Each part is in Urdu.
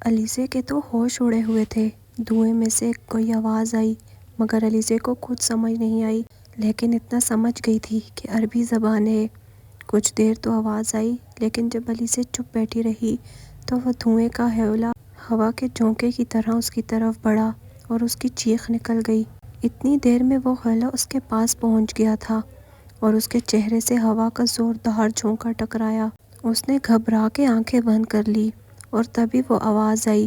علیزے کے تو ہوش اڑے ہوئے تھے۔ دھوئیں میں سے کوئی آواز آئی مگر علیزے کو کچھ سمجھ نہیں آئی، لیکن اتنا سمجھ گئی تھی کہ عربی زبان ہے۔ کچھ دیر تو آواز آئی، لیکن جب علیزے چپ بیٹھی رہی تو وہ دھوئیں کا ہیولہ ہوا کے جھونکے کی طرح اس کی طرف بڑھا اور اس کی چیخ نکل گئی۔ اتنی دیر میں وہ ہیولہ اس کے پاس پہنچ گیا تھا اور اس کے چہرے سے ہوا کا زوردار جھونکا ٹکرایا۔ اس نے گھبرا کے آنکھیں بند کر لی اور تبھی وہ آواز آئی،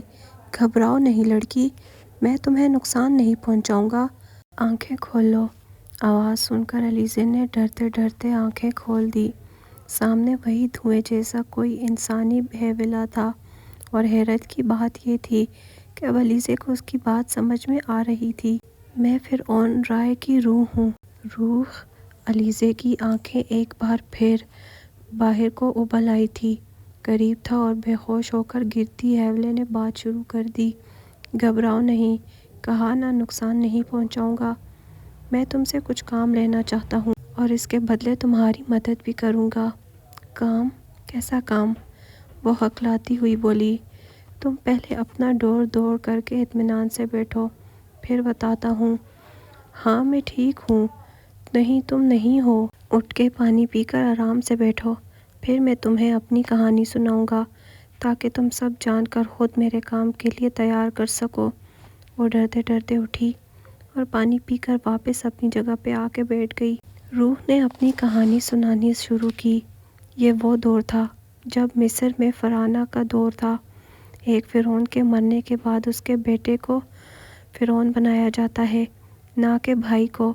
گھبراؤ نہیں لڑکی، میں تمہیں نقصان نہیں پہنچاؤں گا، آنکھیں کھول لو۔ آواز سن کر علیزے نے ڈرتے ڈرتے آنکھیں کھول دی۔ سامنے وہی دھوئیں جیسا کوئی انسانی ہیولہ تھا، اور حیرت کی بات یہ تھی کہ اب علیزے کو اس کی بات سمجھ میں آ رہی تھی۔ میں فرعون رائے کی روح ہوں۔ روح؟ علیزے کی آنکھیں ایک بار پھر باہر کو ابل آئی تھی۔ قریب تھا اور بے ہوش ہو کر گرتی ہیولے نے بات شروع کر دی، گھبراؤ نہیں، کہا نا نقصان نہیں پہنچاؤں گا، میں تم سے کچھ کام لینا چاہتا ہوں اور اس کے بدلے تمہاری مدد بھی کروں گا۔ کام؟ کیسا کام؟ وہ ہکلاتی ہوئی بولی، تم پہلے اپنا ڈور دوڑ کر کے اطمینان سے بیٹھو، پھر بتاتا ہوں۔ ہاں میں ٹھیک ہوں۔ نہیں تم نہیں ہو، اٹھ کے پانی پی کر آرام سے بیٹھو، پھر میں تمہیں اپنی کہانی سناؤں گا تاکہ تم سب جان کر خود میرے کام کے لیے تیار کر سکو۔ وہ ڈرتے ڈرتے اٹھی اور پانی پی کر واپس اپنی جگہ پہ آ کے بیٹھ گئی۔ روح نے اپنی کہانی سنانی شروع کی۔ یہ وہ دور تھا جب مصر میں فراعنہ کا دور تھا۔ ایک فرعون کے مرنے کے بعد اس کے بیٹے کو فرعون بنایا جاتا ہے، نہ کہ بھائی کو،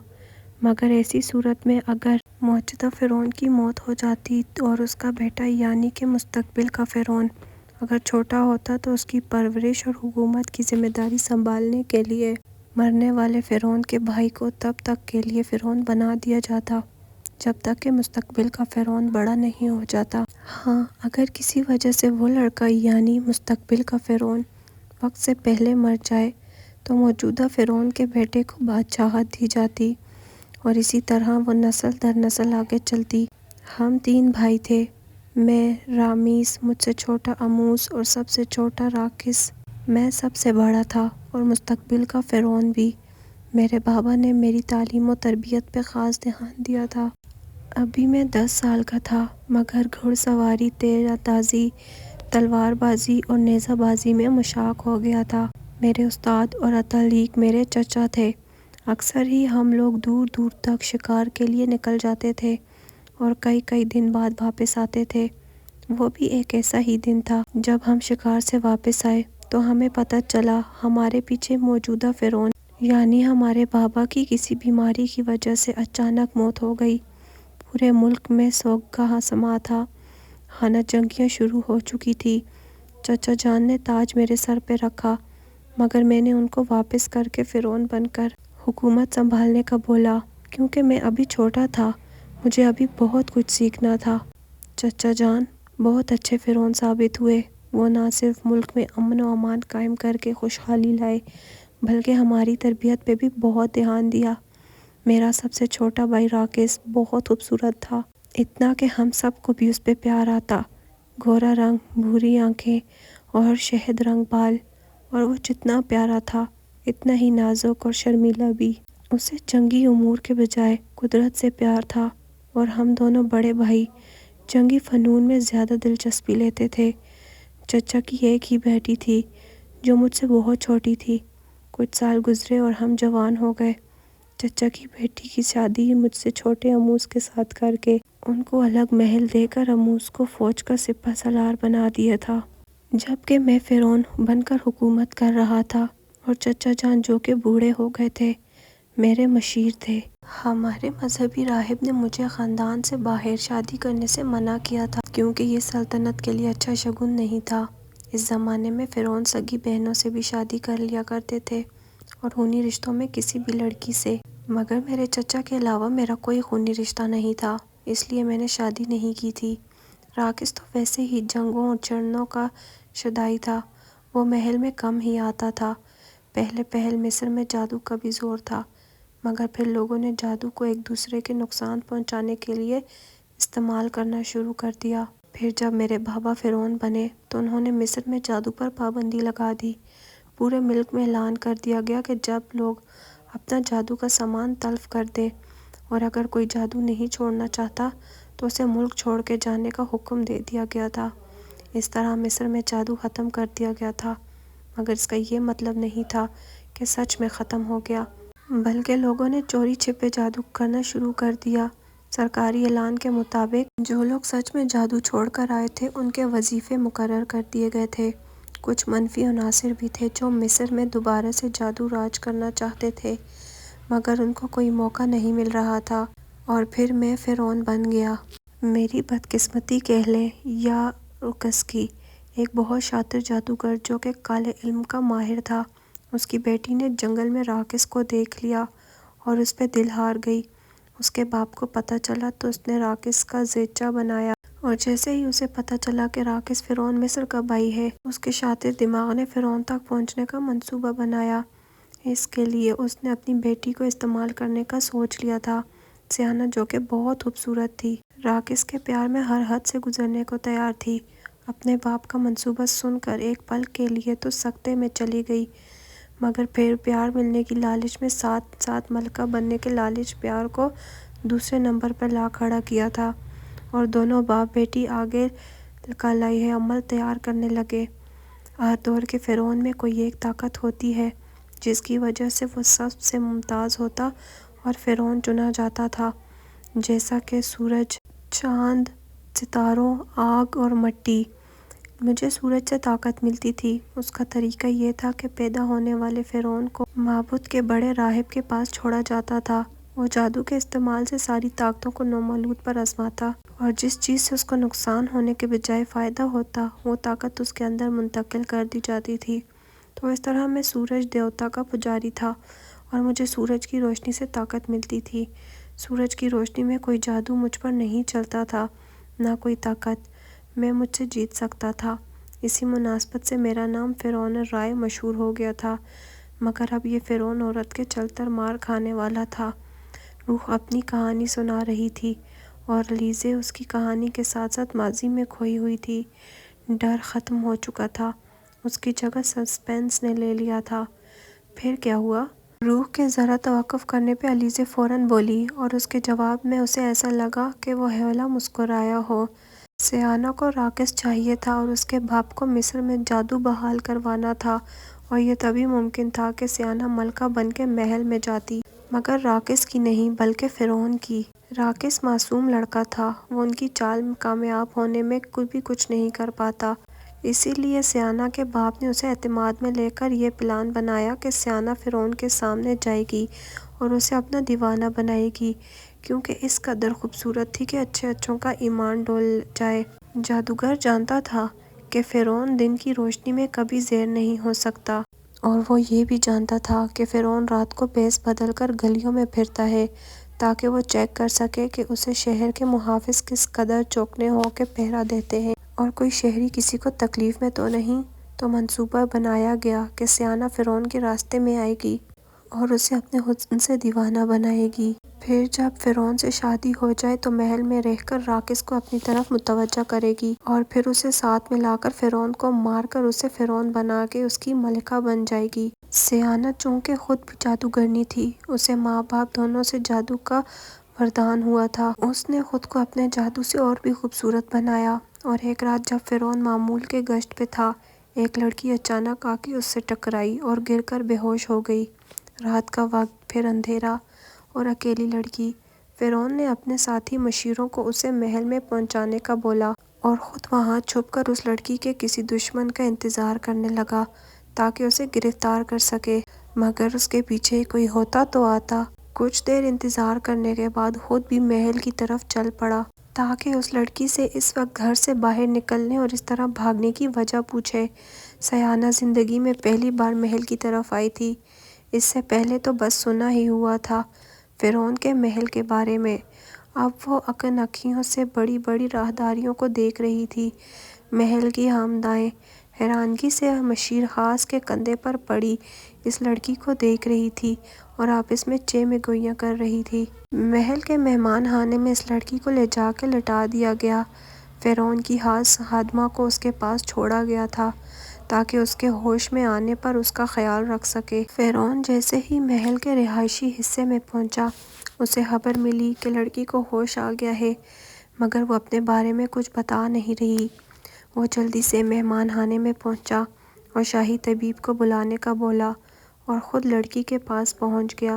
مگر ایسی صورت میں اگر موجودہ فرعون کی موت ہو جاتی اور اس کا بیٹا یعنی کہ مستقبل کا فرعون اگر چھوٹا ہوتا تو اس کی پرورش اور حکومت کی ذمہ داری سنبھالنے کے لیے مرنے والے فرعون کے بھائی کو تب تک کے لیے فرعون بنا دیا جاتا جب تک کہ مستقبل کا فرعون بڑا نہیں ہو جاتا۔ ہاں، اگر کسی وجہ سے وہ لڑکا یعنی مستقبل کا فرعون وقت سے پہلے مر جائے تو موجودہ فرعون کے بیٹے کو بادشاہت دی جاتی اور اسی طرح وہ نسل در نسل آگے چلتی۔ ہم 3 بھائی تھے، میں، رامسیس، مجھ سے چھوٹا آموس اور سب سے چھوٹا راکس۔ میں سب سے بڑا تھا اور مستقبل کا فرعون بھی۔ میرے بابا نے میری تعلیم و تربیت پہ خاص دھیان دیا تھا۔ ابھی میں 10 سال کا تھا مگر گھڑ سواری، تیر اندازی، تلوار بازی اور نیزہ بازی میں مشاق ہو گیا تھا۔ میرے استاد اور اتلیق میرے چچا تھے۔ اکثر ہی ہم لوگ دور دور تک شکار کے لیے نکل جاتے تھے اور کئی دن بعد واپس آتے تھے۔ وہ بھی ایک ایسا ہی دن تھا جب ہم شکار سے واپس آئے تو ہمیں پتہ چلا ہمارے پیچھے موجودہ فرعون یعنی ہمارے بابا کی کسی بیماری کی وجہ سے اچانک موت ہو گئی۔ پورے ملک میں سوگ کا سماں تھا، خانہ جنگیاں شروع ہو چکی تھی۔ چچا جان نے تاج میرے سر پہ رکھا مگر میں نے ان کو واپس کر کے فرعون بن کر حکومت سنبھالنے کا بولا، کیونکہ میں ابھی چھوٹا تھا، مجھے ابھی بہت کچھ سیکھنا تھا۔ چچا جان بہت اچھے فرعون ثابت ہوئے۔ وہ نہ صرف ملک میں امن و امان قائم کر کے خوشحالی لائے بلکہ ہماری تربیت پہ بھی بہت دھیان دیا۔ میرا سب سے چھوٹا بھائی راکس بہت خوبصورت تھا، اتنا کہ ہم سب کو بھی اس پہ پیار آتا۔ گورا رنگ، بھوری آنکھیں اور شہد رنگ بال، اور وہ جتنا پیارا تھا اتنا ہی نازک اور شرمیلا بھی۔ اسے جنگی امور کے بجائے قدرت سے پیار تھا اور ہم دونوں بڑے بھائی جنگی فنون میں زیادہ دلچسپی لیتے تھے۔ چچا کی ایک ہی بیٹی تھی جو مجھ سے بہت چھوٹی تھی۔ کچھ سال گزرے اور ہم جوان ہو گئے۔ چچا کی بیٹی کی شادی مجھ سے چھوٹے آموس کے ساتھ کر کے ان کو الگ محل دے کر آموس کو فوج کا سپہ سالار بنا دیا تھا، جبکہ میں فرعون بن کر حکومت کر رہا تھا اور چچا جان جو کہ بوڑھے ہو گئے تھے میرے مشیر تھے۔ ہمارے مذہبی راہب نے مجھے خاندان سے باہر شادی کرنے سے منع کیا تھا کیونکہ یہ سلطنت کے لیے اچھا شگون نہیں تھا۔ اس زمانے میں فرعون سگی بہنوں سے بھی شادی کر لیا کرتے تھے اور خونی رشتوں میں کسی بھی لڑکی سے، مگر میرے چچا کے علاوہ میرا کوئی خونی رشتہ نہیں تھا، اس لیے میں نے شادی نہیں کی تھی۔ راکس تو ویسے ہی جنگوں اور چڑھنوں کا شدائی تھا، وہ محل میں کم ہی آتا تھا۔ پہلے مصر میں جادو کا بھی زور تھا مگر پھر لوگوں نے جادو کو ایک دوسرے کے نقصان پہنچانے کے لیے استعمال کرنا شروع کر دیا۔ پھر جب میرے بابا فرعون بنے تو انہوں نے مصر میں جادو پر پابندی لگا دی۔ پورے ملک میں اعلان کر دیا گیا کہ جب لوگ اپنا جادو کا سامان تلف کر دیں اور اگر کوئی جادو نہیں چھوڑنا چاہتا تو اسے ملک چھوڑ کے جانے کا حکم دے دیا گیا تھا۔ اس طرح مصر میں جادو ختم کر دیا گیا تھا، مگر اس کا یہ مطلب نہیں تھا کہ سچ میں ختم ہو گیا، بلکہ لوگوں نے چوری چھپے جادو کرنا شروع کر دیا۔ سرکاری اعلان کے مطابق جو لوگ سچ میں جادو چھوڑ کر آئے تھے ان کے وظیفے مقرر کر دیے گئے تھے۔ کچھ منفی عناصر بھی تھے جو مصر میں دوبارہ سے جادو راج کرنا چاہتے تھے، مگر ان کو کوئی موقع نہیں مل رہا تھا، اور پھر میں فرعون بن گیا۔ میری بدقسمتی کہہ لیں یا رکس کی، ایک بہت شاطر جادوگر جو کہ کالے علم کا ماہر تھا، اس کی بیٹی نے جنگل میں راکس کو دیکھ لیا اور اس پہ دل ہار گئی۔ اس کے باپ کو پتہ چلا تو اس نے راکس کا زیچہ بنایا، اور جیسے ہی اسے پتہ چلا کہ راکس فرعون مصر کا بھائی ہے، اس کے شاطر دماغ نے فرعون تک پہنچنے کا منصوبہ بنایا۔ اس کے لیے اس نے اپنی بیٹی کو استعمال کرنے کا سوچ لیا تھا، سیانا جو کہ بہت خوبصورت تھی، راکس کے پیار میں ہر حد سے گزرنے کو تیار تھی۔ اپنے باپ کا منصوبہ سن کر ایک پل کے لیے تو سکتے میں چلی گئی، مگر پھر پیار ملنے کی لالچ میں ساتھ ساتھ ملکہ بننے کے لالچ پیار کو دوسرے نمبر پر لا کھڑا کیا تھا، اور دونوں باپ بیٹی آگے کا لائحہ عمل تیار کرنے لگے۔ ہر دور کے فرعون میں کوئی ایک طاقت ہوتی ہے جس کی وجہ سے وہ سب سے ممتاز ہوتا اور فرعون چنا جاتا تھا، جیسا کہ سورج، چاند، ستاروں، آگ اور مٹی۔ مجھے سورج سے طاقت ملتی تھی۔ اس کا طریقہ یہ تھا کہ پیدا ہونے والے فرعون کو معبد کے بڑے راہب کے پاس چھوڑا جاتا تھا۔ وہ جادو کے استعمال سے ساری طاقتوں کو نومولود پر آزماتا، اور جس چیز سے اس کو نقصان ہونے کے بجائے فائدہ ہوتا وہ طاقت اس کے اندر منتقل کر دی جاتی تھی۔ تو اس طرح میں سورج دیوتا کا پجاری تھا اور مجھے سورج کی روشنی سے طاقت ملتی تھی۔ سورج کی روشنی میں کوئی جادو مجھ پر نہیں چلتا تھا، نہ کوئی طاقت میں مجھ سے جیت سکتا تھا۔ اسی مناسبت سے میرا نام فرعون رائے مشہور ہو گیا تھا، مگر اب یہ فرعون عورت کے چلتر مار کھانے والا تھا۔ روح اپنی کہانی سنا رہی تھی اور لیزے اس کی کہانی کے ساتھ ساتھ ماضی میں کھوئی ہوئی تھی۔ ڈر ختم ہو چکا تھا، اس کی جگہ سسپینس نے لے لیا تھا۔ پھر کیا ہوا؟ روح کے ذرا توقف کرنے پہ الیزے فوراً بولی، اور اس کے جواب میں اسے ایسا لگا کہ وہ ہولا مسکرایا ہو۔ سیانا کو راکس چاہیے تھا اور اس کے باپ کو مصر میں جادو بحال کروانا تھا، اور یہ تبھی ممکن تھا کہ سیانا ملکہ بن کے محل میں جاتی، مگر راکس کی نہیں بلکہ فرعون کی۔ راکس معصوم لڑکا تھا، وہ ان کی چال میں کامیاب ہونے میں بھی کچھ نہیں کر پاتا۔ اسی لیے سیانا کے باپ نے اسے اعتماد میں لے کر یہ پلان بنایا کہ سیانا فرعون کے سامنے جائے گی اور اسے اپنا دیوانہ بنائے گی، کیونکہ اس قدر خوبصورت تھی کہ اچھے اچھوں کا ایمان ڈول جائے۔ جادوگر جانتا تھا کہ فرعون دن کی روشنی میں کبھی ظاہر نہیں ہو سکتا، اور وہ یہ بھی جانتا تھا کہ فرعون رات کو بھیس بدل کر گلیوں میں پھرتا ہے تاکہ وہ چیک کر سکے کہ اسے شہر کے محافظ کس قدر چوکنے ہو کے پہرا دیتے ہیں اور کوئی شہری کسی کو تکلیف میں تو نہیں۔ تو منصوبہ بنایا گیا کہ سیانا فرعون کے راستے میں آئے گی اور اسے اپنے حسن سے دیوانہ بنائے گی۔ پھر جب فرعون سے شادی ہو جائے تو محل میں رہ کر راکس کو اپنی طرف متوجہ کرے گی، اور پھر اسے ساتھ میں لا کر فرعون کو مار کر اسے فرعون بنا کے اس کی ملکہ بن جائے گی۔ سیانا چونکہ خود بھی جادوگرنی تھی، اسے ماں باپ دونوں سے جادو کا وردان ہوا تھا۔ اس نے خود کو اپنے جادو سے اور بھی خوبصورت بنایا، اور ایک رات جب فرعون معمول کے گشت پہ تھا، ایک لڑکی اچانک آ کے اس سے ٹکرائی اور گر کر بے ہوش ہو گئی۔ رات کا وقت، پھر اندھیرا اور اکیلی لڑکی۔ فرعون نے اپنے ساتھی مشیروں کو اسے محل میں پہنچانے کا بولا اور خود وہاں چھپ کر اس لڑکی کے کسی دشمن کا انتظار کرنے لگا تاکہ اسے گرفتار کر سکے، مگر اس کے پیچھے کوئی ہوتا تو آتا۔ کچھ دیر انتظار کرنے کے بعد خود بھی محل کی طرف چل پڑا تاکہ اس لڑکی سے اس وقت گھر سے باہر نکلنے اور اس طرح بھاگنے کی وجہ پوچھے۔ سیانا زندگی میں پہلی بار محل کی طرف آئی تھی، اس سے پہلے تو بس سنا ہی ہوا تھا فرعون کے محل کے بارے میں۔ اب وہ اکن آنکھوں سے بڑی بڑی راہداریوں کو دیکھ رہی تھی، محل کی آمدائیں۔ حیرانگی سے مشیر خاص کے کندھے پر پڑی اس لڑکی کو دیکھ رہی تھی اور آپس میں چہ میں گوئیاں کر رہی تھی۔ محل کے مہمان خانے میں اس لڑکی کو لے جا کے لٹا دیا گیا۔ فرعون کی خادمہ کو اس کے پاس چھوڑا گیا تھا تاکہ اس کے ہوش میں آنے پر اس کا خیال رکھ سکے۔ فرعون جیسے ہی محل کے رہائشی حصے میں پہنچا، اسے خبر ملی کہ لڑکی کو ہوش آ گیا ہے، مگر وہ اپنے بارے میں کچھ بتا نہیں رہی۔ وہ جلدی سے مہمان خانے میں پہنچا اور شاہی طبیب کو بلانے کا بولا اور خود لڑکی کے پاس پہنچ گیا۔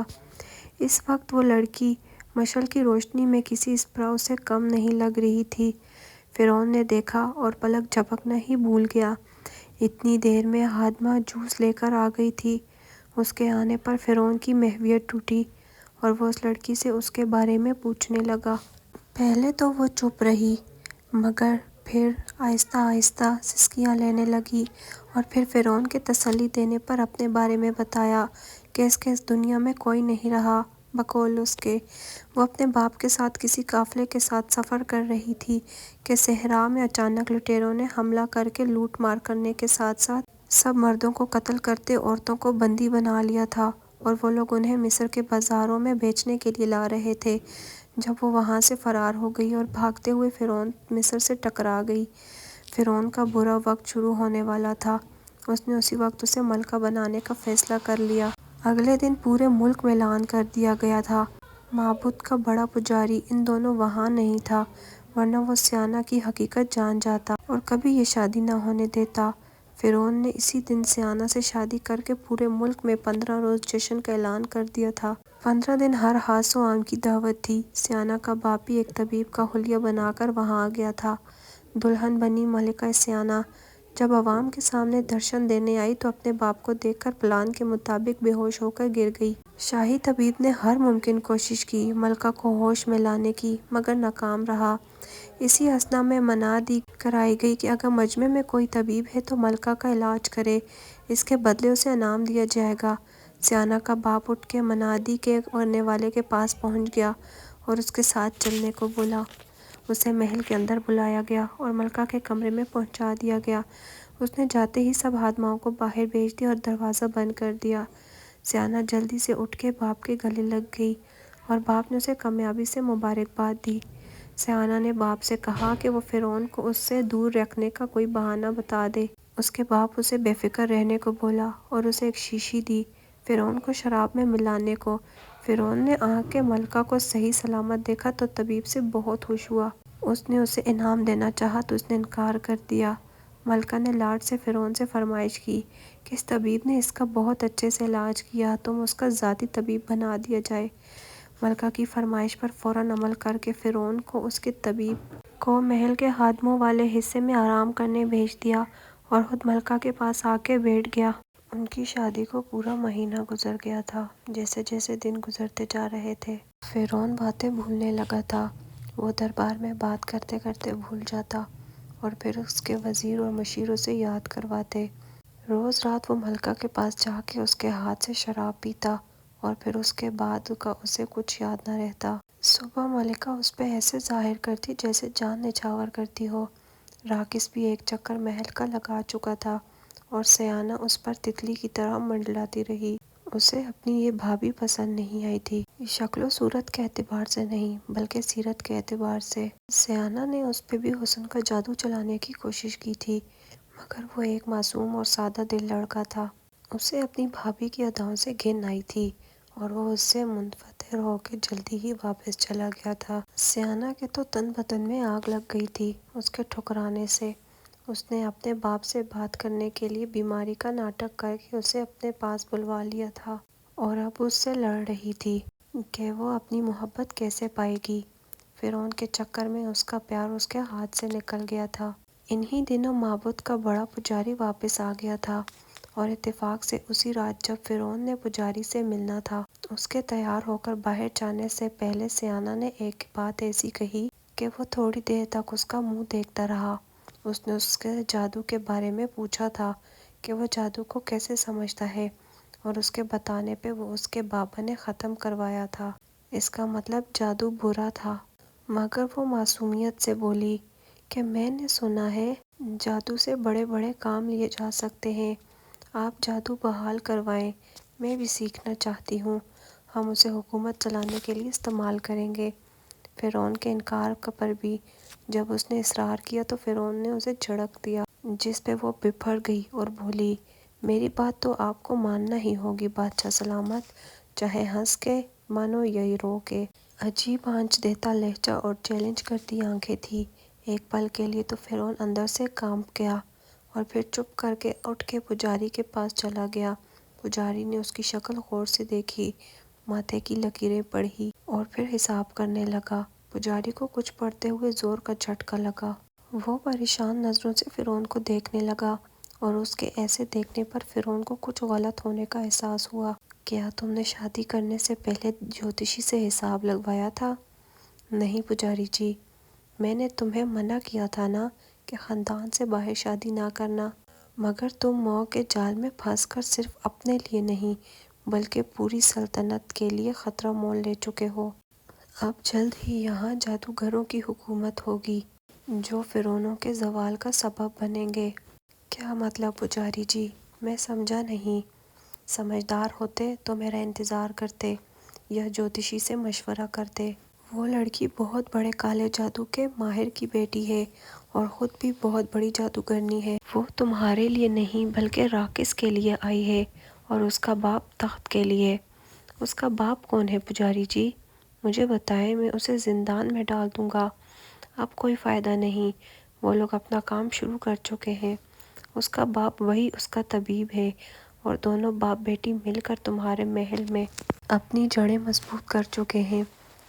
اس وقت وہ لڑکی مشعل کی روشنی میں کسی اسپرا سے کم نہیں لگ رہی تھی۔ فرعون نے دیکھا اور پلک جھپکنا ہی بھول گیا۔ اتنی دیر میں خادمہ جوس لے کر آ گئی تھی۔ اس کے آنے پر فرعون کی محویت ٹوٹی اور وہ اس لڑکی سے اس کے بارے میں پوچھنے لگا۔ پہلے تو وہ چپ رہی، مگر پھر آہستہ آہستہ سسکیاں لینے لگی اور پھر فرعون کے تسلی دینے پر اپنے بارے میں بتایا کہ اس دنیا میں کوئی نہیں رہا بقول اس کے۔ وہ اپنے باپ کے ساتھ کسی قافلے کے ساتھ سفر کر رہی تھی کہ صحرا میں اچانک لٹیروں نے حملہ کر کے لوٹ مار کرنے کے ساتھ ساتھ سب مردوں کو قتل کرتے عورتوں کو بندی بنا لیا تھا اور وہ لوگ انہیں مصر کے بازاروں میں بیچنے کے لیے لا رہے تھے۔ جب وہ وہاں سے فرار ہو گئی اور بھاگتے ہوئے فرعون مصر سے ٹکرا گئی، فرعون کا برا وقت شروع ہونے والا تھا۔ اس نے اسی وقت اسے ملکہ بنانے کا فیصلہ کر لیا۔ اگلے دن پورے ملک میں اعلان کر دیا گیا تھا۔ معبود کا بڑا پجاری ان دنوں وہاں نہیں تھا، ورنہ وہ سیانہ کی حقیقت جان جاتا اور کبھی یہ شادی نہ ہونے دیتا۔ فرعون نے اسی دن سیانہ سے شادی کر کے پورے ملک میں 15 روز جشن کا اعلان کر دیا تھا۔ 15 دن ہر خاص و عام کی دعوت تھی۔ سیانہ کا باپ بھی ایک طبیب کا حلیہ بنا کر وہاں آ گیا تھا۔ دلہن بنی ملکہ سیانہ جب عوام کے سامنے درشن دینے آئی تو اپنے باپ کو دیکھ کر پلان کے مطابق بے ہوش ہو کر گر گئی۔ شاہی طبیب نے ہر ممکن کوشش کی ملکہ کو ہوش میں لانے کی، مگر ناکام رہا۔ اسی اثنا میں منادی کرائی گئی کہ اگر مجمع میں کوئی طبیب ہے تو ملکہ کا علاج کرے، اس کے بدلے اسے انعام دیا جائے گا۔ سیانہ کا باپ اٹھ کے منادی کرنے والے کے پاس پہنچ گیا اور اس کے ساتھ چلنے کو بولا۔ اسے محل کے اندر بلایا گیا اور ملکہ کے کمرے میں پہنچا دیا گیا۔ اس نے جاتے ہی سب خادماؤں کو باہر بھیج دیا اور دروازہ بند کر دیا۔ سیانہ جلدی سے اٹھ کے باپ کے گلے لگ گئی اور باپ نے اسے کامیابی سے مبارکباد دی۔ سیانہ نے باپ سے کہا کہ وہ فرعون کو اس سے دور رکھنے کا کوئی بہانہ بتا دے۔ اس کے باپ اسے بے فکر رہنے کو بولا اور اسے ایک شیشی دی فرعون کو شراب میں ملانے کو۔ فرعون نے آ کے ملکہ کو صحیح سلامت دیکھا تو طبیب سے بہت خوش ہوا۔ اس نے اسے انعام دینا چاہا تو اس نے انکار کر دیا۔ ملکہ نے لاڈ سے فرعون سے فرمائش کی کہ اس طبیب نے اس کا بہت اچھے سے علاج کیا، تم اس کا ذاتی طبیب بنا دیا جائے۔ ملکہ کی فرمائش پر فوراً عمل کر کے فرعون کو اس کے طبیب کو محل کے خادموں والے حصے میں آرام کرنے بھیج دیا اور خود ملکہ کے پاس آ کے بیٹھ گیا۔ ان کی شادی کو پورا مہینہ گزر گیا تھا۔ جیسے جیسے دن گزرتے جا رہے تھے، فرعون باتیں بھولنے لگا تھا۔ وہ دربار میں بات کرتے کرتے بھول جاتا اور پھر اس کے وزیر اور مشیروں سے یاد کرواتے۔ روز رات وہ ملکہ کے پاس جا کے اس کے ہاتھ سے شراب پیتا اور پھر اس کے بعد کا اسے کچھ یاد نہ رہتا۔ صبح ملکہ اس پہ ایسے ظاہر کرتی جیسے جان نچھاور کرتی ہو۔ راکس بھی ایک چکر محل کا لگا چکا تھا اور سیانہ اس پر تتلی کی طرح منڈلاتی رہی۔ اسے اپنی یہ بھابھی پسند نہیں آئی تھی، شکل و صورت کے اعتبار سے نہیں بلکہ سیرت کے اعتبار سے۔ سیانہ نے اس پہ بھی حسن کا جادو چلانے کی کوشش کی تھی، مگر وہ ایک معصوم اور سادہ دل لڑکا تھا۔ اسے اپنی بھابھی کی اداؤں سے گھن آئی تھی اور وہ اس سے منفطر ہو کے جلدی ہی واپس چلا گیا تھا۔ سیانہ کے تو تن بدن میں آگ لگ گئی تھی اس کے ٹھکرانے سے۔ اس نے اپنے باپ سے بات کرنے کے لیے بیماری کا ناٹک کر کے اسے اپنے پاس بلوا لیا تھا اور اب اس سے لڑ رہی تھی کہ وہ اپنی محبت کیسے پائے گی۔ فرعون کے چکر میں اس کا پیار اس کے ہاتھ سے نکل گیا تھا۔ انہی دنوں معبود کا بڑا پجاری واپس آ گیا تھا اور اتفاق سے اسی رات جب فرعون نے پجاری سے ملنا تھا، اس کے تیار ہو کر باہر جانے سے پہلے سیانہ نے ایک بات ایسی کہی کہ وہ تھوڑی دیر تک اس کا منہ دیکھتا رہا۔ اس نے اس کے جادو کے بارے میں پوچھا تھا کہ وہ جادو کو کیسے سمجھتا ہے اور اس کے بتانے پہ وہ اس کے بابا نے ختم کروایا تھا۔ اس کا مطلب جادو برا تھا، مگر وہ معصومیت سے بولی کہ میں نے سنا ہے جادو سے بڑے بڑے کام لیے جا سکتے ہیں، آپ جادو بحال کروائیں، میں بھی سیکھنا چاہتی ہوں، ہم اسے حکومت چلانے کے لیے استعمال کریں گے۔ فرعون کے انکار پر بھی جب اس نے اصرار کیا تو فرعون نے اسے جھڑک دیا، جس پہ وہ بپھر گئی اور بولی، میری بات تو آپ کو ماننا ہی ہوگی بادشاہ سلامت، چاہے ہنس کے مانو یا رو کے۔ عجیب آنچ دیتا لہجہ اور چیلنج کرتی آنکھیں تھی۔ ایک پل کے لیے تو فرعون اندر سے کانپ گیا اور پھر چپ کر کے اٹھ کے پجاری کے پاس چلا گیا۔ پجاری نے اس کی شکل غور سے دیکھی، ماتھے کی لکیریں پڑھی اور پھر حساب کرنے لگا۔ پجاری کو کچھ پڑھتے ہوئے زور کا جھٹکا لگا۔ وہ پریشان نظروں سے فرعون کو دیکھنے لگا اور اس کے ایسے دیکھنے پر فرعون کو کچھ غلط ہونے کا احساس ہوا۔ کیا تم نے شادی کرنے سے پہلے جوتشی سے حساب لگوایا تھا؟ نہیں پجاری جی، میں نے تمہیں منع کیا تھا نا کہ خاندان سے باہر شادی نہ کرنا، مگر تم موہ کے جال میں پھنس کر صرف اپنے لیے نہیں بلکہ پوری سلطنت کے لیے خطرہ مول لے چکے ہو۔ اب جلد ہی یہاں جادوگروں کی حکومت ہوگی جو فرعونوں کے زوال کا سبب بنیں گے۔ کیا مطلب پجاری جی؟ میں سمجھا نہیں۔ سمجھدار ہوتے تو میرا انتظار کرتے یا جوتشی سے مشورہ کرتے۔ وہ لڑکی بہت بڑے کالے جادو کے ماہر کی بیٹی ہے اور خود بھی بہت بڑی جادوگرنی ہے۔ وہ تمہارے لیے نہیں بلکہ راکس کے لیے آئی ہے اور اس کا باپ تخت کے لیے۔ اس کا باپ کون ہے پجاری جی؟ مجھے بتائیں، میں اسے زندان میں ڈال دوں گا۔ اب کوئی فائدہ نہیں، وہ لوگ اپنا کام شروع کر چکے ہیں۔ اس کا باپ وہی اس کا طبیب ہے اور دونوں باپ بیٹی مل کر تمہارے محل میں اپنی جڑیں مضبوط کر چکے ہیں۔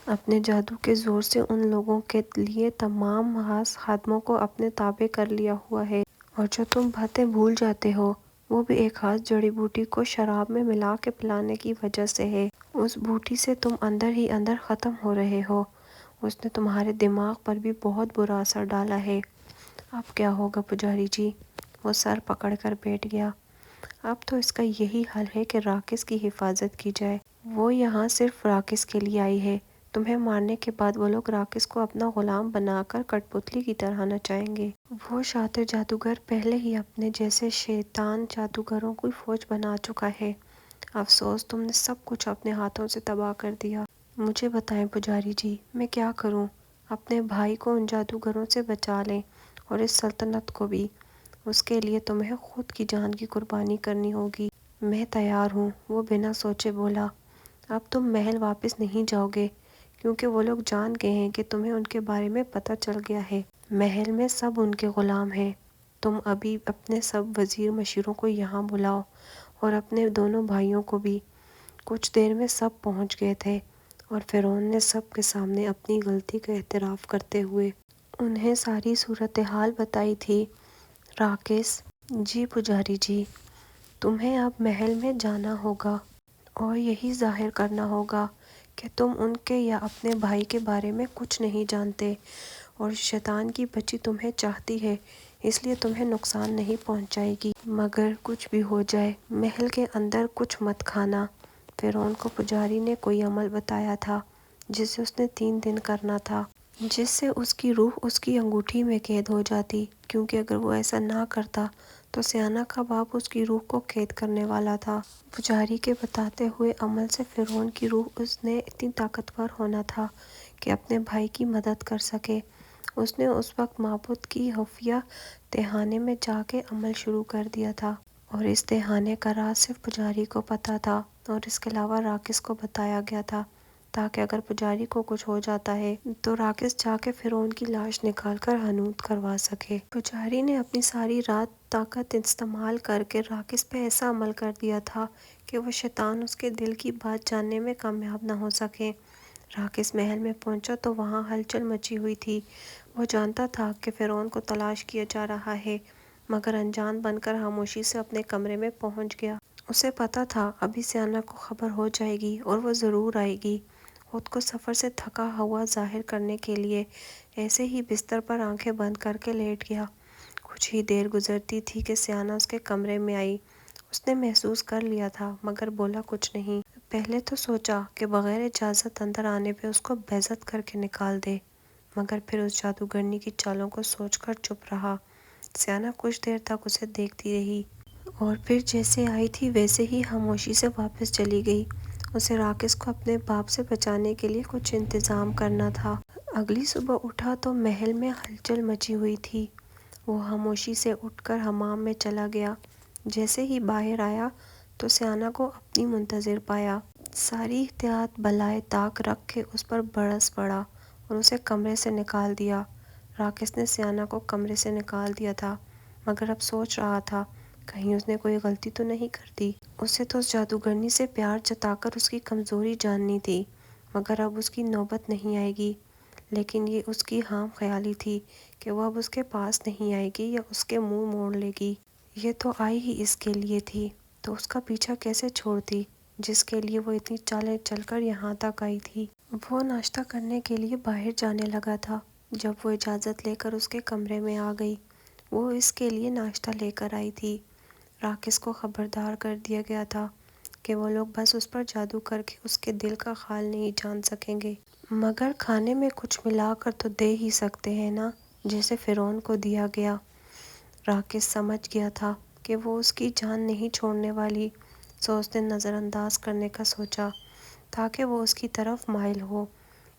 اپنے جادو کے زور سے ان لوگوں کے لیے تمام محاذ خادموں کو اپنے تابع کر لیا ہوا ہے، اور جو تم باتیں بھول جاتے ہو وہ بھی ایک خاص جڑی بوٹی کو شراب میں ملا کے پلانے کی وجہ سے ہے۔ اس بوٹی سے تم اندر ہی اندر ختم ہو رہے ہو۔ اس نے تمہارے دماغ پر بھی بہت برا اثر ڈالا ہے۔ اب کیا ہوگا پجاری جی؟ وہ سر پکڑ کر بیٹھ گیا۔ اب تو اس کا یہی حل ہے کہ راکس کی حفاظت کی جائے۔ وہ یہاں صرف راکس کے لیے آئی ہے۔ تمہیں مارنے کے بعد وہ لوگ راکس کو اپنا غلام بنا کر کٹ پتلی کی طرح نچائیں گے۔ وہ شاطر جادوگر پہلے ہی اپنے جیسے شیطان جادوگروں کی فوج بنا چکا ہے۔ افسوس تم نے سب کچھ اپنے ہاتھوں سے تباہ کر دیا۔ مجھے بتائیں پجاری جی، میں کیا کروں؟ اپنے بھائی کو ان جادوگروں سے بچا لیں اور اس سلطنت کو بھی۔ اس کے لیے تمہیں خود کی جان کی قربانی کرنی ہوگی۔ میں تیار ہوں، وہ بنا سوچے بولا۔ اب تم محل واپس نہیں جاؤ گے کیونکہ وہ لوگ جان گئے ہیں کہ تمہیں ان کے بارے میں پتہ چل گیا ہے۔ محل میں سب ان کے غلام ہیں۔ تم ابھی اپنے سب وزیر مشیروں کو یہاں بلاؤ اور اپنے دونوں بھائیوں کو بھی۔ کچھ دیر میں سب پہنچ گئے تھے اور فرعون نے سب کے سامنے اپنی غلطی کا اعتراف کرتے ہوئے انہیں ساری صورتحال بتائی تھی۔ راکس: جی پجاری جی، تمہیں اب محل میں جانا ہوگا اور یہی ظاہر کرنا ہوگا کہ تم ان کے یا اپنے بھائی کے بارے میں کچھ نہیں جانتے اور شیطان کی بچی تمہیں چاہتی ہے، اس لیے تمہیں نقصان نہیں پہنچائے گی، مگر کچھ بھی ہو جائے محل کے اندر کچھ مت کھانا۔ فرعون کو پجاری نے کوئی عمل بتایا تھا جسے اس نے 3 دن کرنا تھا، جس سے اس کی روح اس کی انگوٹھی میں قید ہو جاتی، کیونکہ اگر وہ ایسا نہ کرتا تو سیانہ کا باپ اس کی روح کو قید کرنے والا تھا۔ پجاری کے بتاتے ہوئے عمل سے فرعون کی روح اس نے اتنی طاقتور ہونا تھا کہ اپنے بھائی کی مدد کر سکے۔ اس نے اس وقت معبود کی خفیہ تہھانے میں جا کے عمل شروع کر دیا تھا، اور اس تہھانے کا راز صرف پجاری کو پتہ تھا اور اس کے علاوہ راکس کو بتایا گیا تھا، تاکہ اگر پجاری کو کچھ ہو جاتا ہے تو راکس جا کے فرعون کی لاش نکال کر حنوط کروا سکے۔ پجاری نے اپنی ساری رات طاقت استعمال کر کے راکس پہ ایسا عمل کر دیا تھا کہ وہ شیطان اس کے دل کی بات جاننے میں کامیاب نہ ہو سکے۔ راکس محل میں پہنچا تو وہاں ہلچل مچی ہوئی تھی۔ وہ جانتا تھا کہ فرعون کو تلاش کیا جا رہا ہے، مگر انجان بن کر خاموشی سے اپنے کمرے میں پہنچ گیا۔ اسے پتہ تھا ابھی سیانہ کو خبر ہو جائے گی اور وہ ضرور آئے گی۔ خود کو سفر سے تھکا ہوا ظاہر کرنے کے لیے ایسے ہی بستر پر آنکھیں بند کر کے لیٹ گیا۔ کچھ ہی دیر گزرتی تھی کہ سیانہ اس کے کمرے میں آئی۔ اس نے محسوس کر لیا تھا مگر بولا کچھ نہیں۔ پہلے تو سوچا کہ بغیر اجازت اندر آنے پہ اس کو بیعزت کر کے نکال دے، مگر پھر اس جادوگرنی کی چالوں کو سوچ کر چپ رہا۔ سیانہ کچھ دیر تک اسے دیکھتی رہی اور پھر جیسے آئی تھی ویسے ہی خاموشی سے واپس چلی گئی۔ اسے راکس کو اپنے باپ سے بچانے کے لیے کچھ انتظام کرنا تھا۔ اگلی صبح اٹھا تو محل میں ہلچل مچی ہوئی تھی۔ وہ خاموشی سے اٹھ کر حمام میں چلا گیا۔ جیسے ہی باہر آیا تو سیانا کو اپنی منتظر پایا۔ ساری احتیاط بالائے طاق رکھ کے اس پر برس پڑا اور اسے کمرے سے نکال دیا۔ راکش نے سیانا کو کمرے سے نکال دیا تھا، مگر اب سوچ رہا تھا کہیں اس نے کوئی غلطی تو نہیں کر دی۔ اسے تو اس جادوگرنی سے پیار جتا کر اس کی کمزوری جاننی تھی، مگر اب اس کی نوبت نہیں آئے گی۔ لیکن یہ اس کی خام خیالی تھی کہ وہ اب اس کے پاس نہیں آئے گی یا اس کے منہ موڑ لے گی۔ یہ تو آئی ہی اس کے لیے تھی، تو اس کا پیچھا کیسے چھوڑتی جس کے لیے وہ اتنی چالیں چل کر یہاں تک آئی تھی۔ وہ ناشتہ کرنے کے لیے باہر جانے لگا تھا جب وہ اجازت لے کر اس کے کمرے میں آ گئی۔ وہ اس کے لیے ناشتہ لے کر آئی تھی۔ راکش کو خبردار کر دیا گیا تھا کہ وہ لوگ بس اس پر جادو کر کے اس کے دل کا حال نہیں جان سکیں گے، مگر کھانے میں کچھ ملا کر تو دے ہی سکتے ہیں نا، جیسے فرعون کو دیا گیا۔ راکش سمجھ گیا تھا کہ وہ اس کی جان نہیں چھوڑنے والی، سو اس نے نظر انداز کرنے کا سوچا تاکہ وہ اس کی طرف مائل ہو۔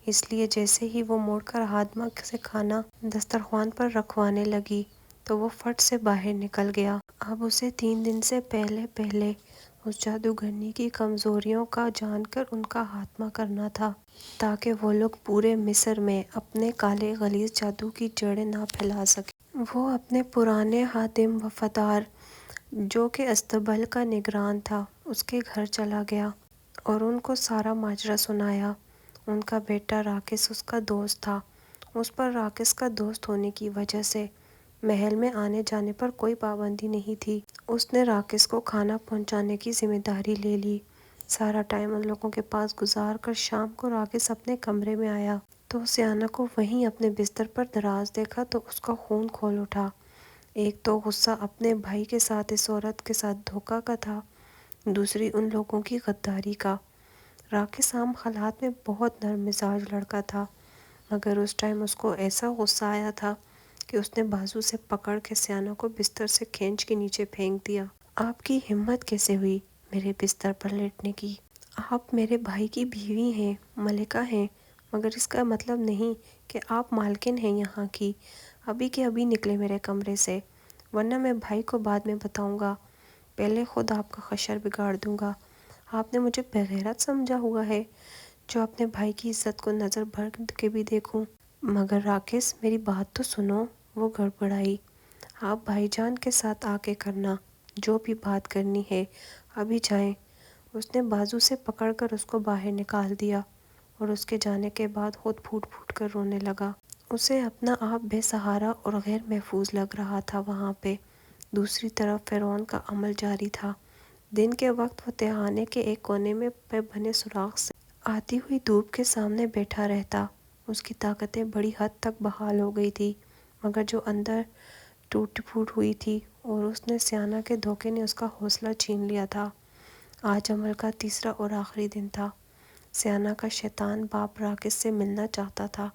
اس لیے جیسے ہی وہ مڑ کر ہاضمہ سے کھانا دسترخوان پر رکھوانے لگی تو وہ فٹ سے باہر نکل گیا۔ اب اسے 3 دن سے پہلے اس جادوگرنی کی کمزوریوں کا جان کر ان کا خاتمہ کرنا تھا، تاکہ وہ لوگ پورے مصر میں اپنے کالے غلیظ جادو کی جڑیں نہ پھیلا سکیں۔ وہ اپنے پرانے خادم وفادار، جو کہ ازدبل کا نگران تھا، اس کے گھر چلا گیا اور ان کو سارا ماجرا سنایا۔ ان کا بیٹا راکش اس کا دوست تھا۔ اس پر راکش کا دوست ہونے کی وجہ سے محل میں آنے جانے پر کوئی پابندی نہیں تھی۔ اس نے راکش کو کھانا پہنچانے کی ذمہ داری لے لی۔ سارا ٹائم ان لوگوں کے پاس گزار کر شام کو راکش اپنے کمرے میں آیا تو سیانا کو وہیں اپنے بستر پر دراز دیکھا تو اس کا خون کھول اٹھا۔ ایک تو غصہ اپنے بھائی کے ساتھ اس عورت کے ساتھ دھوکہ کا تھا، دوسری ان لوگوں کی غداری کا۔ راکش عام حالات میں بہت نرم مزاج لڑکا تھا، مگر اس ٹائم اس کو ایسا غصہ آیا تھا کہ اس نے بازو سے پکڑ کے سیانا کو بستر سے کھینچ کے نیچے پھینک دیا۔ آپ کی ہمت کیسے ہوئی میرے بستر پر لیٹنے کی؟ آپ میرے بھائی کی بیوی ہیں، ملکہ ہیں، مگر اس کا مطلب نہیں کہ آپ مالکن ہیں یہاں کی۔ ابھی کے ابھی نکلے میرے کمرے سے، ورنہ میں بھائی کو بعد میں بتاؤں گا، پہلے خود آپ کا خشر بگاڑ دوں گا۔ آپ نے مجھے بغیرت سمجھا ہوا ہے جو اپنے بھائی کی عزت کو نظر بھر کے بھی دیکھوں۔ مگر راکش میری بات تو سنو، وہ گڑبڑائی۔ آپ بھائی جان کے ساتھ آ کے کرنا جو بھی بات کرنی ہے، ابھی جائیں۔ اس نے بازو سے پکڑ کر اس کو باہر نکال دیا اور اس کے جانے کے بعد خود پھوٹ پھوٹ کر رونے لگا۔ اسے اپنا آپ بے سہارا اور غیر محفوظ لگ رہا تھا وہاں پہ۔ دوسری طرف فرعون کا عمل جاری تھا۔ دن کے وقت وہ تہخانے کے ایک کونے میں بنے سوراخ سے آتی ہوئی دھوپ کے سامنے بیٹھا رہتا۔ اس کی طاقتیں بڑی حد تک بحال ہو گئی تھی، مگر جو اندر ٹوٹ پھوٹ ہوئی تھی، اور اس نے سیانا کے دھوکے نے اس کا حوصلہ چھین لیا تھا۔ آج عمل کا تیسرا اور آخری دن تھا۔ سیانا کا شیطان باپ راکش سے ملنا چاہتا تھا،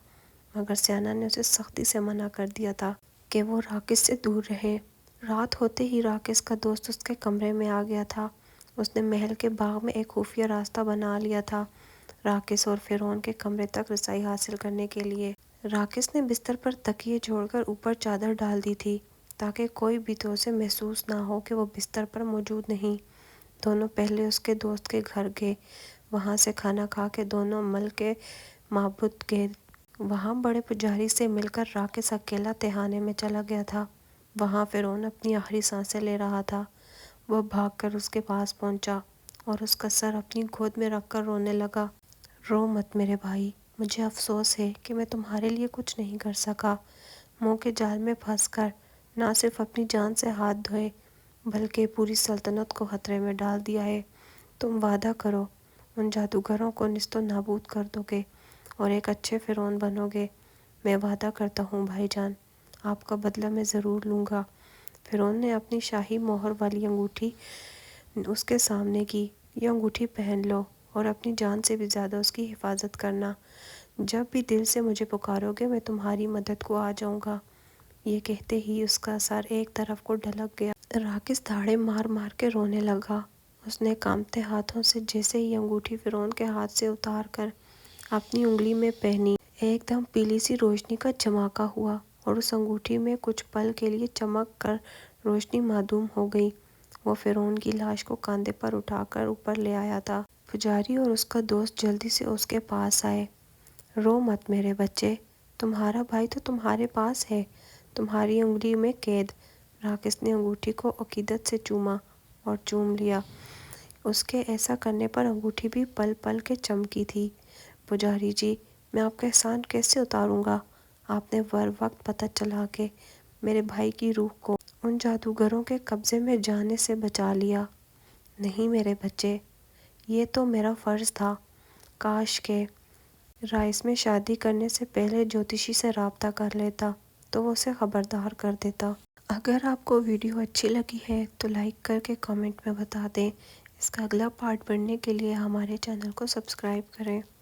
مگر سیانا نے اسے سختی سے منع کر دیا تھا کہ وہ راکش سے دور رہے۔ رات ہوتے ہی راکش کا دوست اس کے کمرے میں آ گیا تھا۔ اس نے محل کے باغ میں ایک خفیہ راستہ بنا لیا تھا راکش اور فرعون کے کمرے تک رسائی حاصل کرنے کے لیے۔ راکش نے بستر پر تکیے جوڑ کر اوپر چادر ڈال دی تھی تاکہ کوئی بھی تو اسے محسوس نہ ہو کہ وہ بستر پر موجود نہیں۔ دونوں پہلے اس کے دوست کے گھر گئے، وہاں سے کھانا کھا کے دونوں مل کے معبد گئے۔ وہاں بڑے پجاری سے مل کر راکش اکیلا تہخانے میں چلا گیا تھا۔ وہاں فرعون اپنی آخری سانسیں لے رہا تھا۔ وہ بھاگ کر اس کے پاس پہنچا اور اس کا سر اپنی گود میں رکھ کر رونے لگا۔ رو مت میرے بھائی، مجھے افسوس ہے کہ میں تمہارے لیے کچھ نہیں کر سکا۔ منہ کے جال میں پھنس کر نہ صرف اپنی جان سے ہاتھ دھوئے بلکہ پوری سلطنت کو خطرے میں ڈال دیا ہے۔ تم وعدہ کرو ان جادوگروں کو نیست و نابود کر دو گے اور ایک اچھے فرعون بنو گے۔ میں وعدہ کرتا ہوں بھائی جان، آپ کا بدلہ میں ضرور لوں گا۔ فرعون نے اپنی شاہی مہر والی انگوٹھی اس کے سامنے کی۔ یہ انگوٹھی پہن لو اور اپنی جان سے بھی زیادہ اس کی حفاظت کرنا۔ جب بھی دل سے مجھے پکارو گے میں تمہاری مدد کو آ جاؤں گا۔ یہ کہتے ہی اس کا سر ایک طرف کو ڈھلک گیا۔ راکش دھاڑے مار مار کے رونے لگا۔ اس نے کانپتے ہاتھوں سے جیسے ہی انگوٹھی فرعون کے ہاتھ سے اتار کر اپنی انگلی میں پہنی، ایک دم پیلی سی روشنی کا جھماکا ہوا اور اس انگوٹھی میں کچھ پل کے لیے چمک کر روشنی معدوم ہو گئی۔ وہ فرعون کی لاش کو کاندھے پر اٹھا کر اوپر لے آیا تھا۔ پجاری اور اس کا دوست جلدی سے اس کے پاس آئے۔ رو مت میرے بچے، تمہارا بھائی تو تمہارے پاس ہے، تمہاری انگلی میں قید۔ راکس نے انگوٹھی کو عقیدت سے چوما اور چوم لیا۔ اس کے ایسا کرنے پر انگوٹھی بھی پل پل کے چمکی تھی۔ پجاری جی، میں آپ کا احسان کیسے اتاروں گا؟ آپ نے وقت پتہ چلا کے میرے بھائی کی روح کو ان جادوگروں کے قبضے میں جانے سے بچا لیا۔ نہیں میرے بچے، یہ تو میرا فرض تھا۔ کاش کہ رائس میں شادی کرنے سے پہلے جوتشی سے رابطہ کر لیتا تو وہ اسے خبردار کر دیتا۔ اگر آپ کو ویڈیو اچھی لگی ہے تو لائک کر کے کامنٹ میں بتا دیں۔ اس کا اگلا پارٹ پڑھنے کے لیے ہمارے چینل کو سبسکرائب کریں۔